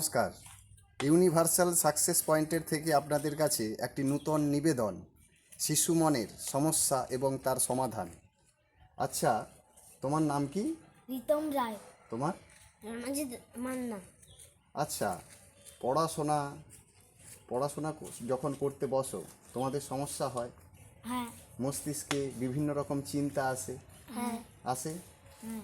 নমস্কার। Universal success পয়েন্টের থেকে আপনাদের কাছে একটি নূতন নিবেদন, শিশু মনের সমস্যা এবং তার সমাধান। আচ্ছা, তোমার নাম কি? রিতম রায়। তোমার? রণজিৎ মান্না। আচ্ছা, পড়াশোনা পড়াশোনা যখন করতে বসো তোমাদের সমস্যা হয়? হ্যাঁ। মস্তিষ্কে বিভিন্ন রকম চিন্তা আসে? হ্যাঁ। আসে? হ্যাঁ।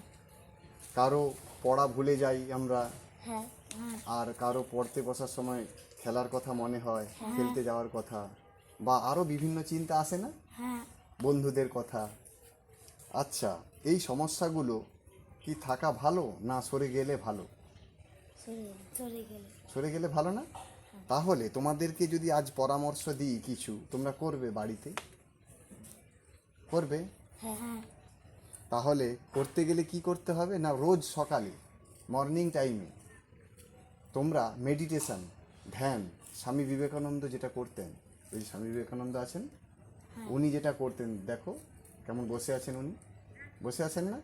কারো পড়া ভুলে যাই আমরা, হ্যাঁ। হ্যাঁ। আর কারো পড়তে বসার সময় খেলার কথা মনে হয়, হ্যাঁ। খেলতে যাওয়ার কথা, বা আরও বিভিন্ন চিন্তা আসে না, হ্যাঁ। বন্ধুদের কথা। আচ্ছা, এই সমস্যাগুলো কি থাকা ভালো না সরে গেলে ভালো? সরে গেলে। সরে গেলে ভালো না? তাহলে তোমাদেরকে যদি আজ পরামর্শ দিই কিছু, তোমরা করবে বাড়িতে? করবে? হ্যাঁ। হ্যাঁ। তাহলে করতে গেলে কি করতে হবে না, রোজ সকালে মর্নিং টাইমে তোমরা মেডিটেশন, ধ্যান, স্বামী বিবেকানন্দ যেটা করতেন, ওই যে স্বামী বিবেকানন্দ আছেন, উনি যেটা করতেন, দেখো কেমন বসে আছেন, উনি বসে আছেন না?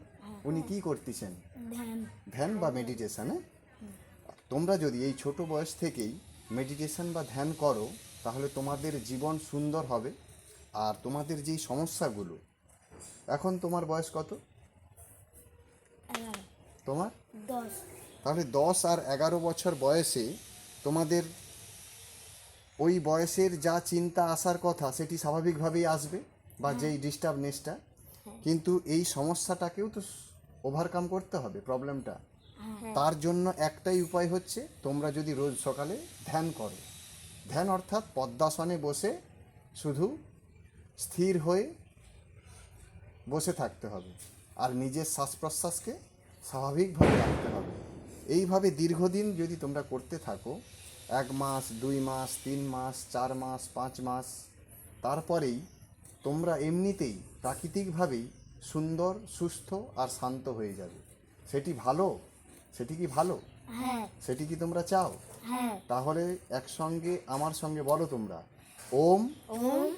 উনি কি করতেছেন? ধ্যান। ধ্যান বা মেডিটেশনে। তোমরা যদি এই ছোট বয়স থেকেই মেডিটেশন বা ধ্যান করো তাহলে তোমাদের জীবন সুন্দর হবে। আর তোমাদের যেই সমস্যাগুলো, এখন তোমার বয়স কত? 11। তোমার 10। তাহলে 10 আর 11 বছর বয়সে তোমাদের ওই বয়সের যা চিন্তা আসার কথা সেটি স্বাভাবিকভাবেই আসবে, বা যেই ডিস্টার্বনেসটা, কিন্তু এই সমস্যাটাকেও তো ওভারকাম করতে হবে, প্রবলেমটা। তার জন্য একটাই উপায় হচ্ছে, তোমরা যদি রোজ সকালে ধ্যান করো। ধ্যান অর্থাৎ পদ্মাসনে বসে শুধু স্থির হয়ে বসে থাকতে হবে, আর নিজের শ্বাস প্রশ্বাসকে স্বাভাবিকভাবে রাখতে হবে। এইভাবে দীর্ঘদিন যদি তোমরা করতে থাকো, 1 মাস, 2 মাস, 3 মাস, 4 মাস, 5 মাস, তারপরেই তোমরা এমনিতেই প্রাকৃতিকভাবেই সুন্দর, সুস্থ আর শান্ত হয়ে যাবে। সেটি ভালো? সেটি কি ভালো? হ্যাঁ। সেটি কি তোমরা চাও? হ্যাঁ। তাহলে একসঙ্গে আমার সঙ্গে বলো তোমরা, ওম ওম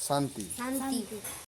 শান্তি। শান্তি।